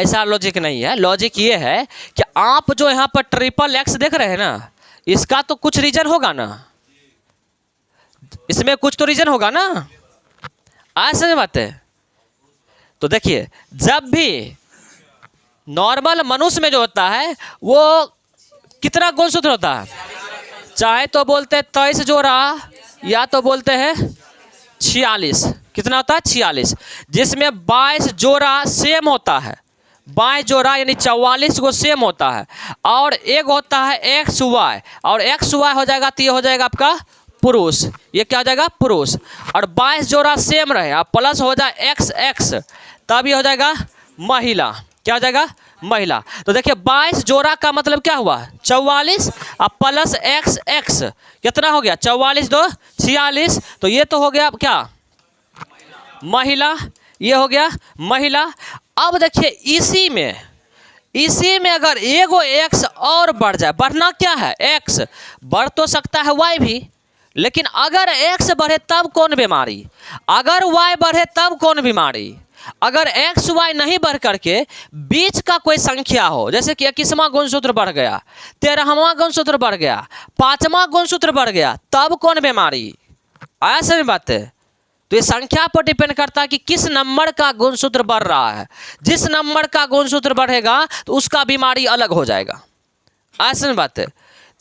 ऐसा लॉजिक नहीं है। लॉजिक ये है कि आप जो यहाँ पर ट्रिपल एक्स देख रहे हैं ना, इसका तो कुछ रीजन होगा ना, इसमें कुछ तो रीजन होगा ना। समझ बात है। तो देखिए, जब भी नॉर्मल मनुष्य में जो होता है वो कितना गुणसूत्र होता है, चाहे तो बोलते हैं 23 जोड़ा या तो बोलते हैं 46। कितना होता है? 46, जिसमें 22 जोड़ा सेम होता है, 22 जोड़ा यानी 44 को सेम होता है, और एक होता है एक्स वाई, और एक्स वाई हो जाएगा तो ये हो जाएगा आपका पुरुष, ये क्या हो जाएगा? पुरुष। और 22 जोड़ा सेम रहे और प्लस हो जाए एक्स एक्स, तब ये हो जाएगा महिला। क्या हो जाएगा? महिला। तो देखिए 22 जोड़ा का मतलब क्या हुआ? 44 और प्लस एक्स एक्स, कितना हो गया? 44 2 46, तो ये तो हो गया क्या? महिला। ये हो गया महिला। अब देखिए इसी में अगर एगो एक्स और बढ़ जाए, बढ़ना क्या है? एक्स बढ़ तो सकता है वाई भी, लेकिन अगर एक्स बढ़े तब कौन बीमारी, अगर वाई बढ़े तब कौन बीमारी। अगर एक्स वाई नहीं बढ़ करके बीच का कोई संख्या हो, जैसे कि 21वां गुणसूत्र बढ़ गया, 13वां गुणसूत्र बढ़ गया, 5वां गुणसूत्र बढ़ गया, तब कौन बीमारी। आया समझ बात है। तो ये संख्या पर डिपेंड करता है कि किस नंबर का गुणसूत्र बढ़ रहा है। जिस नंबर का गुणसूत्र बढ़ेगा तो उसका बीमारी अलग हो जाएगा। आया समझ बात है।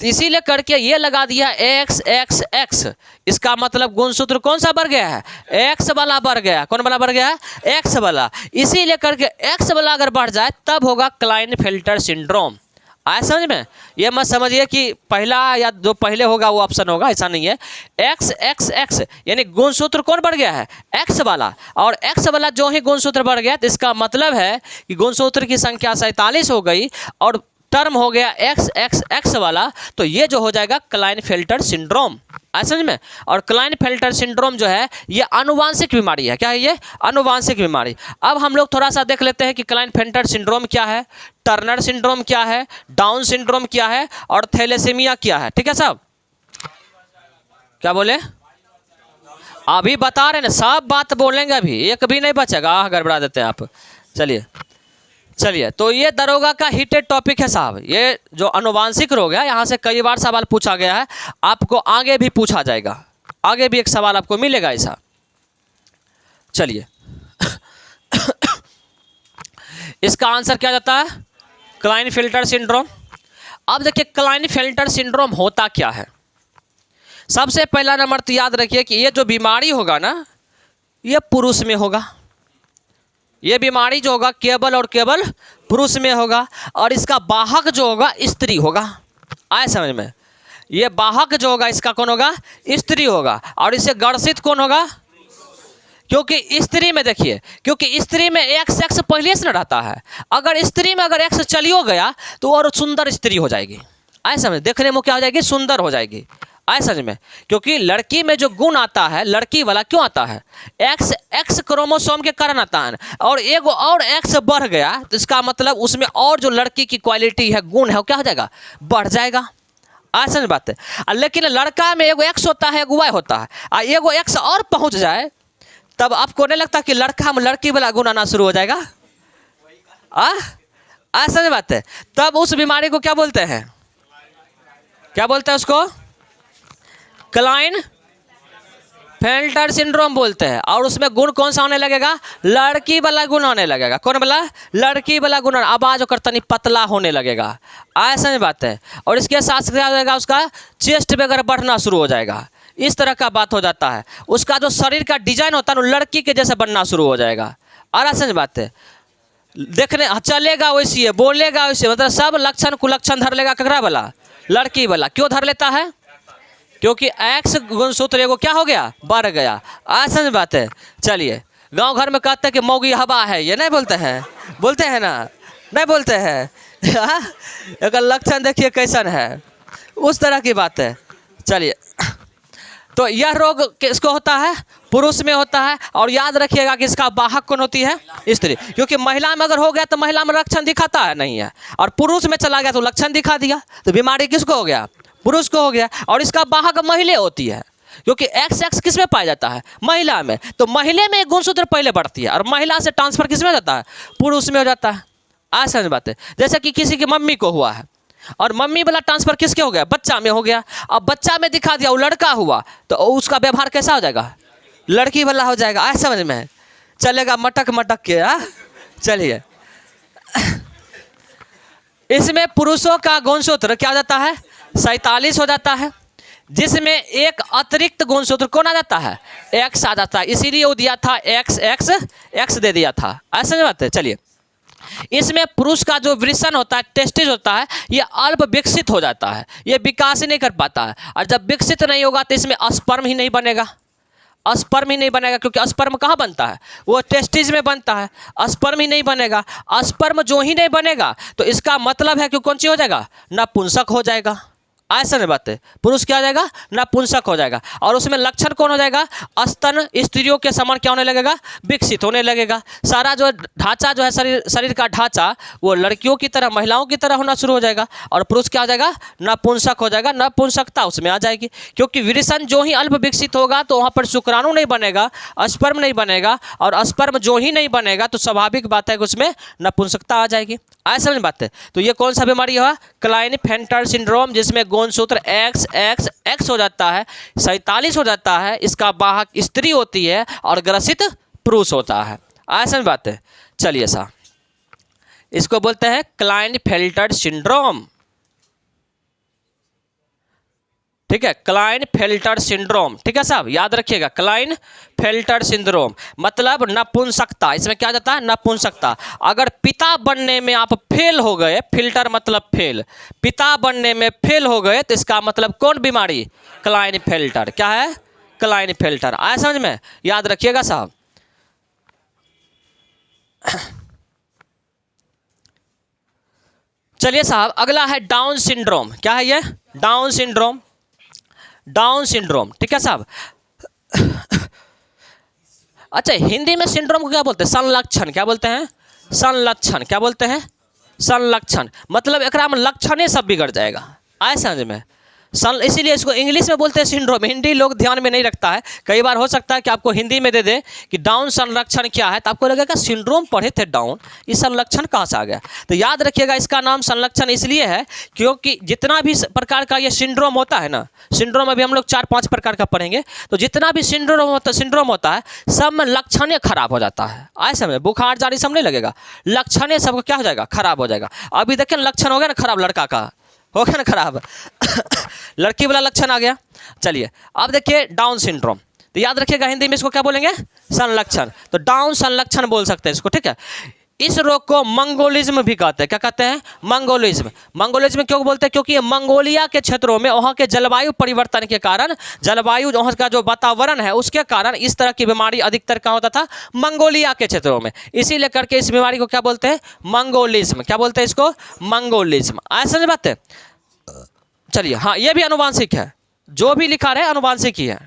तो इसीलिए करके ये लगा दिया एक्स एक्स एक्स, इसका मतलब गुणसूत्र कौन सा बढ़ गया है? एक्स वाला बढ़ गया। कौन वाला बढ़ गया है? एक्स वाला। इसीलिए करके एक्स वाला अगर बढ़ जाए तब होगा क्लाइनफेल्टर सिंड्रोम। आया समझ में। ये मत समझिए कि पहला या जो पहले होगा वो ऑप्शन होगा, ऐसा नहीं है। एक्स एक्स एक्स यानी गुणसूत्र कौन बढ़ गया है? एक्स वाला। और एक्स वाला जो ही गुणसूत्र बढ़ गया तो इसका मतलब है कि गुणसूत्र की संख्या 47 हो गई और टर्म हो गया एक्स एक्स एक्स वाला, तो ये जो हो जाएगा क्लाइनफेल्टर सिंड्रोम। आया समझ में। और क्लाइनफेल्टर सिंड्रोम जो है ये आनुवांशिक बीमारी है। क्या है ये? आनुवांशिक बीमारी। अब हम लोग थोड़ा सा देख लेते हैं कि क्लाइनफेल्टर सिंड्रोम क्या है, टर्नर सिंड्रोम क्या है, डाउन सिंड्रोम क्या है, और थैलेसीमिया क्या है। ठीक है साहब? क्या बोले? अभी बता रहे ना, सब बात बोलेंगे, अभी एक भी नहीं बचेगा। गड़बड़ा देते हैं आप। चलिए, तो ये दरोगा का हिटेड टॉपिक है साहब। ये जो आनुवांशिक रोग है, यहाँ से कई बार सवाल पूछा गया है, आपको आगे भी पूछा जाएगा, आगे भी एक सवाल आपको मिलेगा ऐसा। चलिए इसका आंसर क्या जाता है? Klinefelter syndrome. अब देखिए क्लाइनफेल्टर सिंड्रोम होता क्या है। सबसे पहला नंबर तो याद रखिए कि ये जो बीमारी होगा ना, ये पुरुष में होगा। ये बीमारी जो होगा केवल और केवल पुरुष में होगा, और इसका वाहक जो होगा स्त्री होगा। आए समझ में। ये वाहक जो होगा इसका कौन होगा? स्त्री होगा। और इसे ग्रसित कौन होगा? क्योंकि स्त्री में देखिए, क्योंकि स्त्री में एक्स एक्स पहले से न रहता है। अगर स्त्री में अगर एक्स चलियो गया तो और सुंदर स्त्री हो जाएगी। आए समझ। देखने में क्या हो जाएगी? सुंदर हो जाएगी। आए समझ में। क्योंकि लड़की में जो गुण आता है, लड़की वाला क्यों आता है? एक्स एक्स क्रोमोसोम के कारण आता है, और एगो और एक्स बढ़ गया तो इसका मतलब उसमें और जो लड़की की क्वालिटी है, गुण है, वो क्या हो जाएगा? बढ़ जाएगा। आए समझ बात है। लेकिन लड़का में एगो एक्स होता है, एगो वाई होता है, और एगो एक्स और पहुंच जाए तब आपको नहीं लगता कि लड़का में लड़की वाला गुण आना शुरू हो जाएगा? आए समझ बात है। तब उस बीमारी को क्या बोलते हैं? क्या बोलते हैं उसको? क्लाइनफेल्टर सिंड्रोम बोलते हैं। और उसमें गुण कौन सा होने लगेगा? लड़की वाला गुण होने लगेगा। कौन वाला? लड़की वाला गुण। आवाज और तनी पतला होने लगेगा। ऐसा बात है। और इसके साथ क्या हो जाएगा? उसका चेस्ट वगैरह बढ़ना शुरू हो जाएगा। इस तरह का बात हो जाता है। उसका जो शरीर का डिजाइन होता है ना, लड़की के जैसे बनना शुरू हो जाएगा। और ऐसा बात है। देखने चलेगा वैसी है, बोलेगा वैसे, मतलब सब लक्षण कुलक्षण धर लेगा। ककरा वाला? लड़की वाला। क्यों धर लेता है? क्योंकि एक्स गुणसूत्र एगो क्या हो गया? बढ़ गया। ऐसा बात है। चलिए, गांव घर में कहते हैं कि मौगी हवा है, ये नहीं बोलते हैं? बोलते हैं ना? नहीं बोलते हैं? अगर लक्षण देखिए कैसन है, उस तरह की बात है। चलिए, तो यह रोग किसको होता है? पुरुष में होता है। और याद रखिएगा कि इसका वाहक कौन होती है? स्त्री। क्योंकि महिला में अगर हो गया तो महिला में लक्षण दिखाता है नहीं है, और पुरुष में चला गया तो लक्षण दिखा दिया, तो बीमारी किसको हो गया? पुरुष को हो गया। और इसका वाहक महिला होती है, क्योंकि एक्स एक्स किस में पाया जाता है? महिला में। तो महिला में गुणसूत्र पहले बढ़ती है, और महिला से ट्रांसफर किस में हो जाता है? पुरुष में हो जाता है। आज समझ बात है। जैसे कि किसी की मम्मी को हुआ है और मम्मी वाला ट्रांसफर किसके हो गया, बच्चा में हो गया। अब बच्चा में दिखा दिया वो लड़का हुआ तो उसका व्यवहार कैसा हो जाएगा, लड़की वाला हो जाएगा। आज समझ में चलेगा, मटक मटक के। चलिए इसमें पुरुषों का गुणसूत्र क्या हो जाता है, 47 हो जाता है, जिसमें एक अतिरिक्त गुणसूत्र कौन आ जाता है, एक्स आ जाता है। इसीलिए वो दिया था एक्स एक्स एक्स दे दिया था। ऐसा नहीं बात है। चलिए इसमें पुरुष का जो वृषण होता है, टेस्टिस होता है, ये अल्प विकसित हो जाता है, ये विकास ही नहीं कर पाता है। और जब विकसित नहीं होगा तो इसमें स्पर्म ही नहीं बनेगा, स्पर्म ही नहीं बनेगा, क्योंकि स्पर्म कहाँ बनता है, वो टेस्टिस में बनता है। स्पर्म ही नहीं बनेगा, स्पर्म जो ही नहीं बनेगा तो इसका मतलब है कि कौन सी हो जाएगा, नपुंसक हो जाएगा। ऐसा नहीं बात है, पुरुष क्या हो जाएगा, नपुंसक हो जाएगा। और उसमें लक्षण कौन हो जाएगा, स्तन स्त्रियों के समान क्या होने लगेगा, विकसित होने लगेगा। सारा जो ढांचा जो है शरीर का ढांचा वो लड़कियों की तरह, महिलाओं की तरह होना शुरू हो जाएगा। और पुरुष क्या हो जाएगा, नपुंसक हो जाएगा, नपुंसकता उसमें आ जाएगी। क्योंकि वृषण जो ही अल्प विकसित होगा तो वहाँ पर शुक्राणु नहीं बनेगा, स्पर्म नहीं बनेगा, और स्पर्म जो ही नहीं बनेगा तो स्वाभाविक बात है कि उसमें नपुंसकता आ जाएगी। ऐसा समझ बात है। तो ये कौन सा बीमारी है, क्लाइनफेल्टर सिंड्रोम, जिसमें गुणसूत्र एक्स एक्स एक्स हो जाता है, 47 हो जाता है। इसका वाहक स्त्री होती है और ग्रसित पुरुष होता है। ऐसा बात है। चलिए साहब इसको बोलते हैं क्लाइनफेल्टर सिंड्रोम। ठीक है, क्लाइनफेल्टर सिंड्रोम। ठीक है साहब, याद रखिएगा, क्लाइनफेल्टर सिंड्रोम मतलब नपुंसकता। इसमें क्या जाता है, नपुंसकता। अगर पिता बनने में आप फेल हो गए, फिल्टर मतलब फेल, पिता बनने में फेल हो गए तो इसका मतलब कौन बीमारी, क्लाइनफेल्टर। क्या है, क्लाइनफेल्टर। आया समझ में, याद रखिएगा साहब। चलिए साहब अगला है डाउन सिंड्रोम। क्या है ये, डाउन सिंड्रोम, डाउन सिंड्रोम। ठीक है साहब। अच्छा हिंदी में सिंड्रोम को क्या बोलते हैं, संलक्षण। क्या बोलते हैं, संलक्षण। क्या बोलते हैं, संलक्षण। मतलब एक में लक्षण सब बिगड़ जाएगा। आए समझ में, इसीलिए इसको इंग्लिश में बोलते हैं सिंड्रोम। हिंदी लोग ध्यान में नहीं रखता है। कई बार हो सकता है कि आपको हिंदी में दे दे कि डाउन संलक्षण क्या है, तो आपको लगेगा सिंड्रोम पढ़े थे डाउन, ये संलक्षण कहाँ से आ गया। तो याद रखिएगा इसका नाम संलक्षण इसलिए है क्योंकि जितना भी प्रकार का ये सिंड्रोम होता है ना, सिंड्रोम अभी हम लोग 4-5 प्रकार का पढ़ेंगे, तो जितना भी सिंड्रोम होता है सब में लक्षण खराब हो जाता है। ऐसे में बुखार जारी सब नहीं लगेगा, लक्षण सबको क्या हो जाएगा, खराब हो जाएगा। अभी देखें लक्षण हो गया ना खराब, लड़का का हो गया ना खराब, लड़की वाला लक्षण आ गया। चलिए अब देखिए डाउन सिंड्रोम, तो याद रखिएगा हिंदी में इसको क्या बोलेंगे, संलक्षण। तो डाउन संलक्षण बोल सकते हैं इसको। ठीक है, इस रोग को मंगोलिज्म भी कहते हैं। क्या कहते हैं, मंगोलिज्म। मंगोलिज्म क्यों बोलते हैं, क्योंकि ये मंगोलिया के क्षेत्रों में वहाँ के जलवायु परिवर्तन के कारण, जलवायु वहाँ का जो वातावरण है उसके कारण इस तरह की बीमारी अधिकतर कहाँ होता था, मंगोलिया के क्षेत्रों में। इसीलिए करके इस बीमारी को क्या बोलते हैं, मंगोलिज्म। क्या बोलते हैं इसको, मंगोलिज्म। ऐसा समझ बात है। चलिए हाँ, ये भी अनुवांशिक है, जो भी लिखा रहे अनुवांशिक ही है।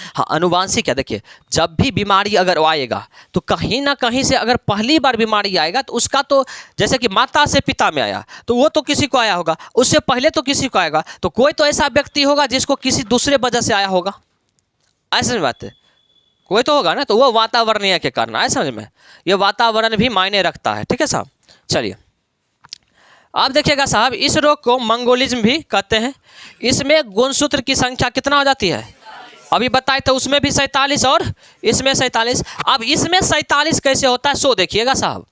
हाँ अनुवांशिक है। देखिए जब भी बीमारी अगर आएगा तो कहीं ना कहीं से अगर पहली बार बीमारी आएगा तो उसका तो जैसे कि माता से पिता में आया तो वो तो किसी को आया होगा, उससे पहले तो किसी को आएगा, तो कोई तो ऐसा व्यक्ति होगा जिसको किसी दूसरे वजह से आया होगा। ऐसा नहीं बात है, कोई तो होगा ना, तो वो वातावरणीय के कारण। ऐसा समझ में, ये वातावरण भी मायने रखता है। ठीक है साहब। चलिए आप देखिएगा साहब, इस रोग को मंगोलिज्म भी कहते हैं। इसमें गुणसूत्र की संख्या कितना हो जाती है, अभी बताए तो उसमें भी 47 और इसमें 47। अब इसमें 47 कैसे होता है सो देखिएगा साहब।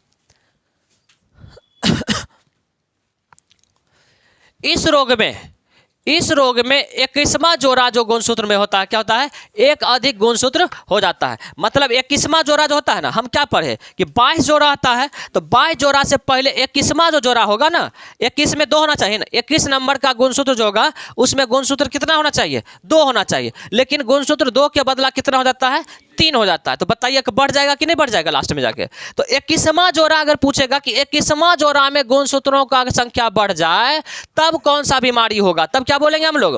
इस रोग में 21वां जोड़ा जो गुणसूत्र में होता है क्या होता है, एक अधिक गुणसूत्र हो जाता है। मतलब 21वां जोड़ा जो होता है ना, हम क्या पढ़े कि 22 जोड़ा आता है, तो 22 जोड़ा से पहले 21वां जो जोड़ा होगा ना, 21 में 2 होना चाहिए ना, 21 नंबर का गुणसूत्र जो होगा उसमें गुणसूत्र कितना होना चाहिए, 2 होना चाहिए। लेकिन गुणसूत्र 2 के बदला कितना हो जाता है, 3 हो जाता है। तो बताइए कि बढ़ जाएगा कि नहीं बढ़ जाएगा लास्ट में जाके। तो 21वां जोड़ा अगर पूछेगा कि 21वां जोड़ा में गुणसूत्रों का संख्या बढ़ जाए तब कौन सा बीमारी होगा, तब क्या बोलेंगे हम लोग,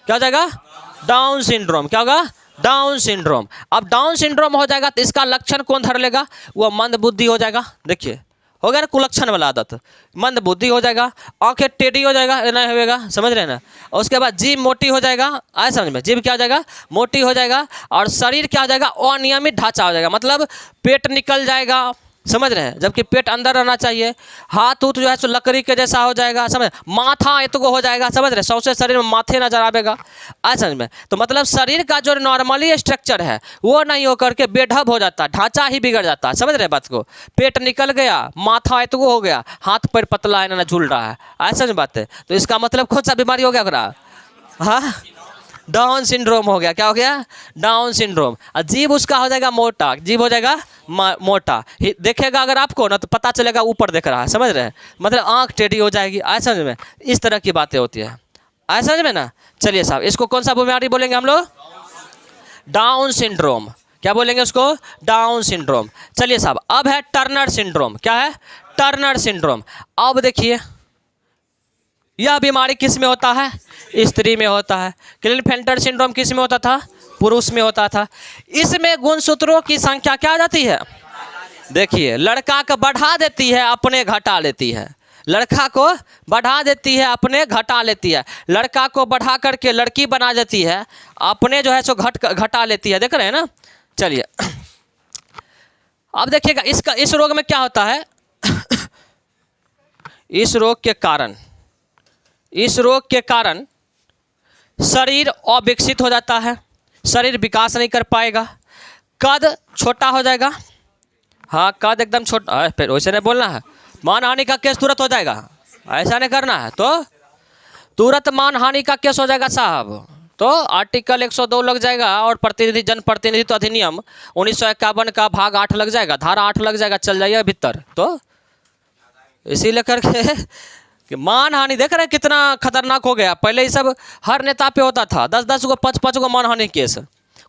क्या हो जाएगा, डाउन सिंड्रोम। क्या होगा, डाउन सिंड्रोम। अब डाउन सिंड्रोम हो जाएगा तो इसका लक्षण कौन धर लेगा, वो मंद बुद्धि हो जाएगा। देखिए हो गया ना कुलक्षण वाला आदत, मंद बुद्धि हो जाएगा, आंखें टेढ़ी हो जाएगा, नहीं होगा, समझ रहे हैं ना। और उसके बाद जीभ मोटी हो जाएगा। आए समझ में, जीभ क्या हो जाएगा, मोटी हो जाएगा। और शरीर क्या हो जाएगा, अनियमित ढांचा हो जाएगा, मतलब पेट निकल जाएगा, समझ रहे हैं, जबकि पेट अंदर रहना चाहिए। हाथ उत जो है सो लकड़ी के जैसा हो जाएगा, समझ, माथा इतको हो जाएगा, समझ रहे, सौसे शरीर में माथे नजर आएगा, आ समझ में। तो मतलब शरीर का जो नॉर्मली स्ट्रक्चर है वो नहीं होकर के बेढब हो जाता, ढांचा ही बिगड़ जाता है, समझ रहे बात को। पेट निकल गया, माथा इतको हो गया, हाथ पैर पतला है ना झूल रहा है, ऐसा नहीं बात है। तो इसका मतलब कौन सा बीमारी हो गया ओकरा? हाँ, डाउन सिंड्रोम हो गया। क्या हो गया? Down syndrome. जीभ उसका हो जाएगा मोटा, जीभ हो जाएगा मोटा, देखेगा अगर आपको ना तो पता चलेगा ऊपर देख रहा है, समझ रहे हैं, मतलब आंख टेढ़ी हो जाएगी, ऐसा समझ में। इस तरह की बातें होती है, ऐसा समझ में ना। चलिए साहब, इसको कौन सा बीमारी बोलेंगे हम लोग? Down syndrome. क्या बोलेंगे उसको? Down syndrome. चलिए साहब, अब है टर्नर सिंड्रोम। क्या है? Turner syndrome. अब देखिए, यह बीमारी किस में होता है? स्त्री में होता है। क्लिनेफेल्टर सिंड्रोम किस में होता था? पुरुष में होता था। इसमें गुणसूत्रों की संख्या क्या आ जाती है? देखिए, लड़का को बढ़ा देती है, अपने घटा लेती है। लड़का को बढ़ा देती है, अपने घटा लेती है। लड़का को बढ़ा करके लड़की बना देती है, अपने जो है सो घटा लेती है। देख रहे हैं ना। चलिए, अब देखिएगा इसका, इस रोग में क्या होता है? इस रोग के कारण शरीर अविकसित हो जाता है, शरीर विकास नहीं कर पाएगा, कद छोटा हो जाएगा। हाँ, कद एकदम छोटा। फिर वैसे नहीं बोलना है, मानहानि का केस तुरंत हो जाएगा, ऐसा नहीं करना है। तो तुरंत मानहानि का केस हो जाएगा साहब। तो आर्टिकल 102 लग जाएगा और जन प्रतिनिधित्व अधिनियम 1951 का भाग 8 लग जाएगा, धारा 8 लग जाएगा, चल जाइए भीतर। तो इसीलिए करके कि मानहानि देख रहे हैं कितना खतरनाक हो गया। पहले ये सब हर नेता पे होता था, 10-10 को 5-5 को मानहानि केस,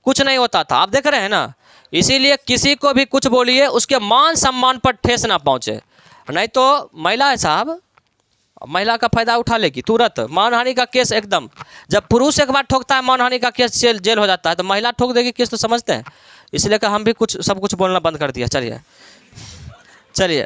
कुछ नहीं होता था। आप देख रहे हैं ना। इसीलिए किसी को भी कुछ बोलिए, उसके मान सम्मान पर ठेस ना पहुंचे, नहीं तो महिला है साहब, महिला का फायदा उठा लेगी तुरंत। मानहानि का केस एकदम, जब पुरुष एक बार ठोकता है मानहानि का केस, जेल हो जाता है, तो महिला ठोक देगी केस, तो समझते हैं। इसलिए कि हम भी सब कुछ बोलना बंद कर दिया। चलिए,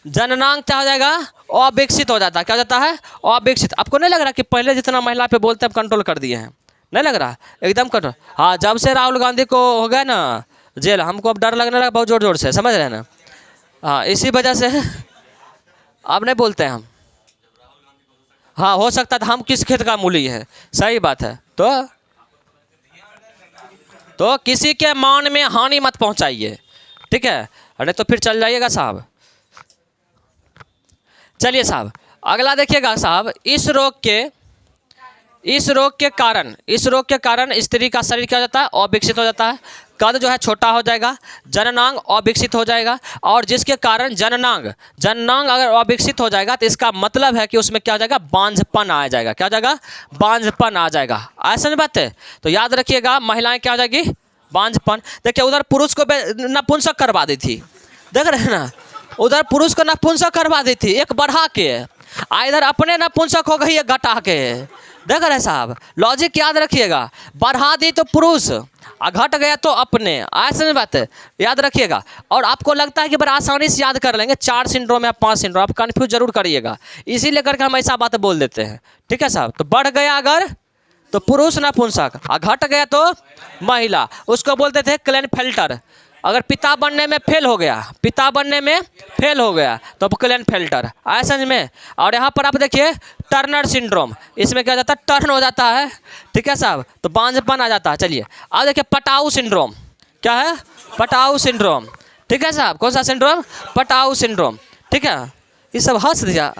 जननांग क्या हो जाएगा? अविकसित हो जाता है। क्या हो जाता है? अविकसित। आपको नहीं लग रहा कि पहले जितना महिला पे बोलते हैं कंट्रोल कर दिए हैं? नहीं लग रहा? एकदम कंट्रोल। हाँ, जब से राहुल गांधी को हो गया ना जेल, हमको अब डर लगने लगा बहुत जोर जोर से, समझ रहे हैं ना। हाँ, इसी वजह से अब नहीं बोलते हैं हम। हाँ, हो सकता था हम किस खेत का मूली है, सही बात है। तो किसी के मान में हानि मत पहुंचाइए, ठीक है, अरे तो फिर चल जाइएगा साहब। चलिए साहब, अगला देखिएगा साहब, इस रोग के कारण स्त्री का शरीर क्या हो जाता है? अविकसित हो जाता है, कद जो है छोटा हो जाएगा, जननांग अविकसित हो जाएगा। और जिसके कारण जननांग अगर अविकसित हो जाएगा तो इसका मतलब है कि उसमें क्या हो जाएगा? बांझपन आ जाएगा। क्या हो जाएगा? बांझपन आ जाएगा। ऐसा नहीं बात है। तो याद रखिएगा, महिलाएं क्या हो जाएगी? बांझपन। देखिए, उधर पुरुष को नपुंसक करवा दी थी, देख रहे हैं ना, उधर पुरुष को नपुंसक करवा दी थी एक बढ़ा के, इधर अपने नपुंसक हो गई एक घटा के। देख रहे साहब, लॉजिक याद रखिएगा, बढ़ा दी तो पुरुष, घट गया तो अपने, ऐसे नहीं बात है, याद रखिएगा। और आपको लगता है कि बड़ा आसानी से याद कर लेंगे, 4 सिंड्रोम या 5 सिंड्रोम, आप कन्फ्यूज जरूर करिएगा, इसीलिए करके हम ऐसा बात बोल देते हैं, ठीक है साहब। तो बढ़ गया अगर तो पुरुष नपुंसक, घट गया तो महिला, उसको बोलते थे क्लेनफेल्टर। अगर पिता बनने में फेल हो गया तो क्लेनफेल्टर, ऐसा में। और यहाँ पर आप देखिए टर्नर सिंड्रोम, इसमें क्या हो जाता है? टर्न हो जाता है, ठीक है साहब, तो बांझपन आ जाता है। चलिए, अब देखिए पटाऊ सिंड्रोम। क्या है? पटाऊ सिंड्रोम, ठीक है साहब। कौन सा सिंड्रोम? पटाऊ सिंड्रोम, ठीक है। ये सब हंस दिया।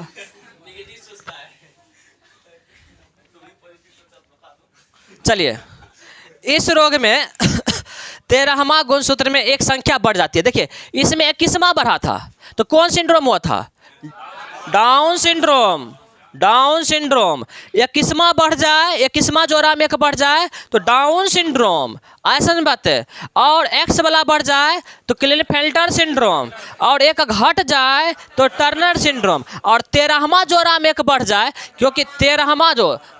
चलिए, इस रोग में 13वां गुणसूत्र में एक संख्या बढ़ जाती है। देखिए, इसमें 21वां बढ़ा था, तो कौन सिंड्रोम हुआ था? Down syndrome. 21वां बढ़ जाए, 21वां जोड़ा में एक बढ़ जाए तो डाउन सिंड्रोम, ऐसा नहीं बात है। और एक्स वाला बढ़ जाए तो क्लिनेफेल्टर सिंड्रोम, और एक घट जाए तो टर्नर सिंड्रोम। और 13वां जोड़ा में एक बढ़ जाए, क्योंकि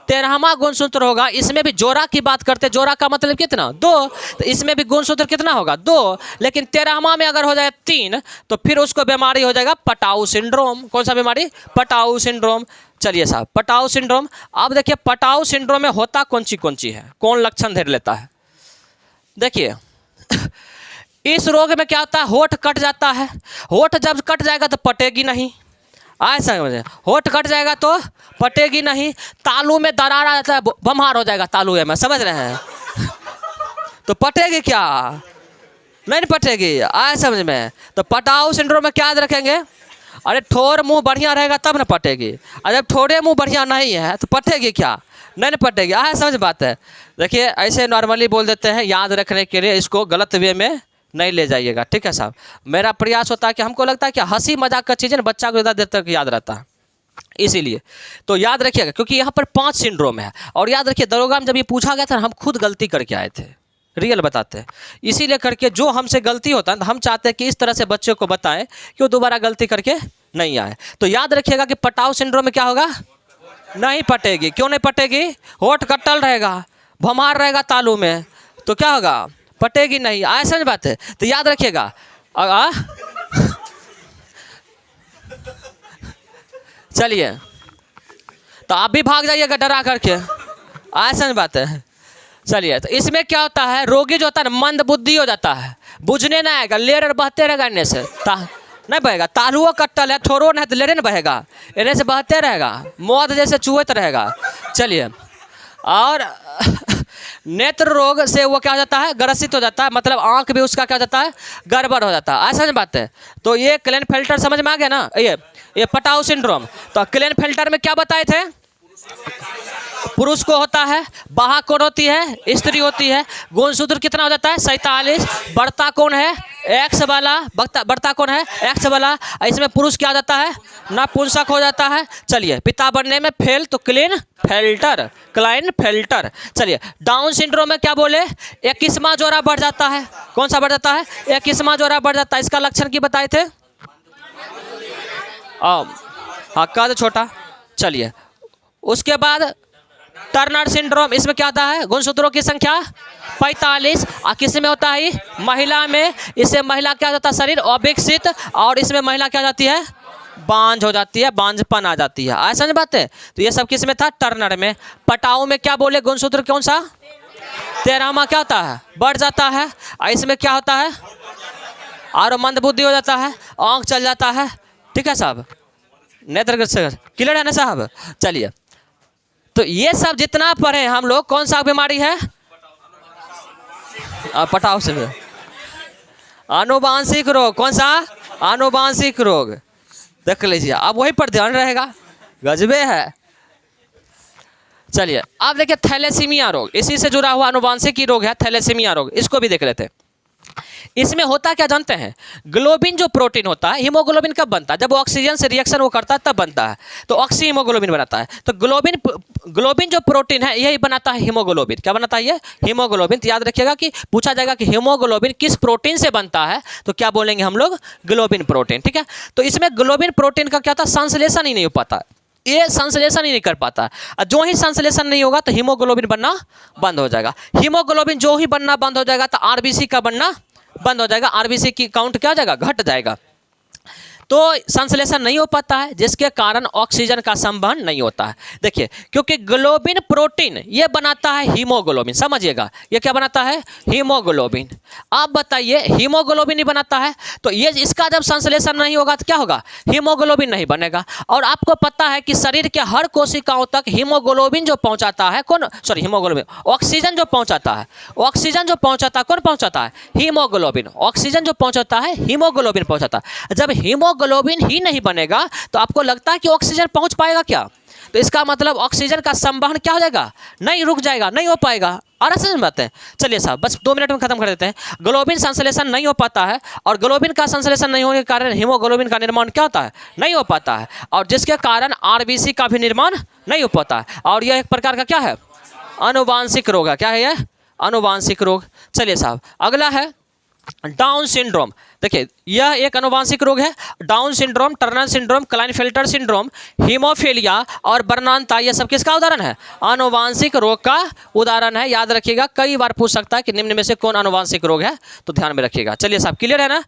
13वां गुणसूत्र होगा, इसमें भी जोड़ा की बात करते, जोड़ा का मतलब कितना? 2, तो इसमें भी गुणसूत्र कितना होगा? 2। लेकिन 13वां में अगर हो जाए 3 तो फिर उसको बीमारी हो जाएगा पटाऊ सिंड्रोम। कौन सा बीमारी? Patau syndrome. चलिए साहब, पटाऊ सिंड्रोम। अब देखिए पटाऊ सिंड्रोम में होता कौन सी है, कौन लक्षण धर लेता है? देखिए, इस रोग में क्या होता है, होठ कट जाता है। होठ जब कट जाएगा तो पटेगी नहीं, आए समझे, होठ कट जाएगा तो पटेगी नहीं। तालू में दरार आ जाता है, बम्हार हो जाएगा तालू में, समझ रहे हैं। तो पटेगी क्या, नहीं पटेगी, आए समझ में। तो पटाऊ सिंड्रोम में क्या याद रखेंगे, अरे ठोर मुंह बढ़िया रहेगा तब ना पटेगी, और जब ठोरे मुंह बढ़िया नहीं है तो पटेगी क्या, नहीं पटेगी, आए समझ बात है। देखिए ऐसे नॉर्मली बोल देते हैं, याद रखने के लिए इसको गलत वे में नहीं ले जाइएगा, ठीक है साहब। मेरा प्रयास होता है कि हमको लगता है कि हंसी मजाक का चीज़ है ना बच्चा को ज़्यादा देर तक याद रहता है, इसीलिए तो याद रखिएगा। क्योंकि यहाँ पर 5 सिंड्रोम है, और याद रखिए दरोगा में जब ये पूछा गया था हम खुद गलती करके आए थे, रियल बताते हैं। इसीलिए करके जो हमसे गलती होता है हम चाहते हैं कि इस तरह से बच्चे को बताएं कि वो दोबारा गलती करके नहीं आए। तो याद रखिएगा कि पटाऊ सिंड्रोम में क्या होगा, नहीं पटेगी। क्यों नहीं पटेगी, होठ कट्टल रहेगा, भमार रहेगा तालू में, तो क्या होगा, पटेगी नहीं, आए समझ बात है। तो याद रखिएगा चलिए, तो आप भी भाग जाइएगा डरा करके, आए समझ बात है। चलिए, तो इसमें क्या होता है, रोगी जो होता है मंद बुद्धि हो जाता है, बुझने ना आएगा, लेर बहते रहेगा, इन्हें से नहीं बहेगा। तालुओ कट्टल है, ठोरो नहीं तो लेरे न बहेगा, इन्हें से बहते रहेगा, मौत जैसे चूहत रहेगा। चलिए, और नेत्र रोग से वो क्या हो जाता है, ग्रसित हो जाता है, मतलब आंख भी उसका क्या हो जाता है, गड़बड़ हो जाता है, ऐसा बात है। तो ये क्लेनफेल्टर समझ में आ गया ना, ये पटाऊ सिंड्रोम। तो क्लेनफेल्टर में क्या बताए थे, पुरुष को होता है, बाहा कौन होती है, स्त्री होती है, गुणसूत्र कितना हो जाता है 47, बढ़ता कौन है एक्स वाला, बढ़ता कौन है एक्स वाला, इसमें पुरुष क्या आ जाता है, नपुंसक हो जाता है। चलिए, पिता बनने में फेल तो क्लाइनफेल्टर। चलिए, डाउन सिंड्रोम में क्या बोले, 21वां जोड़ा बढ़ जाता है, कौन सा बढ़ जाता है, 21वां जोड़ा बढ़ जाता है। इसका लक्षण की बताए थे, हाँ कद छोटा। चलिए, उसके बाद टर्नर सिंड्रोम, इसमें क्या होता है, गुणसूत्रों की संख्या 45, और किस में होता है, महिला में। इससे महिला क्या होता है, शरीर अविकसित, और इसमें महिला क्या जाती है, बांझ हो जाती है, बांझपन आ जाती है, ऐसा नहीं बात है। तो ये सब किस में था, टर्नर में। पटाऊ में क्या बोले, गुणसूत्र कौन सा 13वां क्या होता है, बढ़ जाता है, और इसमें क्या होता है, और मंदबुद्धि हो जाता है, आँख चल जाता है, ठीक है साहब, नेत्र क्लियर है ना साहब। चलिए, तो ये सब जितना पढ़े हम लोग, कौन सा बीमारी है, पटाऊ से आनुवांशिक रोग, कौन सा आनुवांशिक रोग, देख लीजिए, अब वही पर ध्यान रहेगा, गजबे है। चलिए, अब देखिए थैलेसीमिया रोग, इसी से जुड़ा हुआ आनुवांशिक ही रोग है थैलेसीमिया रोग, इसको भी देख लेते हैं। इसमें होता क्या जानते हैं, ग्लोबिन जो प्रोटीन होता है, हीमोग्लोबिन कब बनता है, जब ऑक्सीजन से रिएक्शन वो करता है तब बनता है, तो ऑक्सी हीमोग्लोबिन बनाता है। तो ग्लोबिन जो प्रोटीन है यही बनाता है हीमोग्लोबिन, क्या बनाता है ये, हीमोग्लोबिन। तो याद रखिएगा कि पूछा जाएगा कि हीमोग्लोबिन किस प्रोटीन से बनता है, तो क्या बोलेंगे हम लोग, ग्लोबिन प्रोटीन, ठीक है। तो इसमें ग्लोबिन प्रोटीन का क्या था, संश्लेषण ही नहीं हो पाता, ये संश्लेषण ही नहीं कर पाता, और जो ही संश्लेषण नहीं होगा तो हीमोग्लोबिन बनना बंद हो जाएगा। हीमोग्लोबिन जो ही बनना बंद हो जाएगा तो आरबीसी का बनना बंद हो जाएगा, आरबीसी की काउंट क्या हो जाएगा, घट जाएगा। तो संश्लेषण नहीं हो पाता है, जिसके कारण ऑक्सीजन का संवहन नहीं होता है। देखिए, क्योंकि ग्लोबिन प्रोटीन ये बनाता है हीमोग्लोबिन, समझिएगा, ये क्या बनाता है, हीमोग्लोबिन। आप बताइए, हीमोग्लोबिन ही बनाता है, तो ये इसका जब संश्लेषण नहीं होगा तो क्या होगा, हीमोग्लोबिन नहीं बनेगा। और आपको पता है कि शरीर के हर कोशिकाओं तक हीमोग्लोबिन जो पहुंचाता है, कौन, सॉरी हीमोग्लोबिन, ऑक्सीजन जो पहुंचाता है, ऑक्सीजन जो पहुंचाता है, कौन पहुंचाता है, हीमोग्लोबिन। ऑक्सीजन जो पहुंचाता है, हीमोग्लोबिन पहुंचाता है। जब हीमोग्लोबिन ही नहीं बनेगा तो आपको लगता है कि ऑक्सीजन पहुंच पाएगा क्या, तो इसका मतलब ऑक्सीजन का संवहन क्या हो जाएगा, नहीं, रुक जाएगा, नहीं हो पाएगा। और समझ बात है। चलिए साहब, बस 2 मिनट में खत्म कर देते हैं। ग्लोबिन संश्लेषण नहीं हो पाता है, और ग्लोबिन का संश्लेषण नहीं होने के कारण हीमोग्लोबिन का निर्माण क्या होता है, नहीं हो पाता है, और जिसके कारण आरबीसी का भी निर्माण नहीं हो पाता है। और यह एक प्रकार का क्या है, आनुवांशिक रोग है। क्या है यह, आनुवांशिक रोग। चलिए साहब, अगला है डाउन सिंड्रोम। देखिए, यह एक आनुवांशिक रोग है। Down syndrome, Turner syndrome, Klinefelter syndrome, haemophilia और बर्नानता, यह सब किसका उदाहरण है, आनुवांशिक रोग का उदाहरण है। याद रखिएगा, कई बार पूछ सकता है कि निम्न में से कौन आनुवांशिक रोग है, तो ध्यान में रखिएगा। चलिए साहब, क्लियर है ना।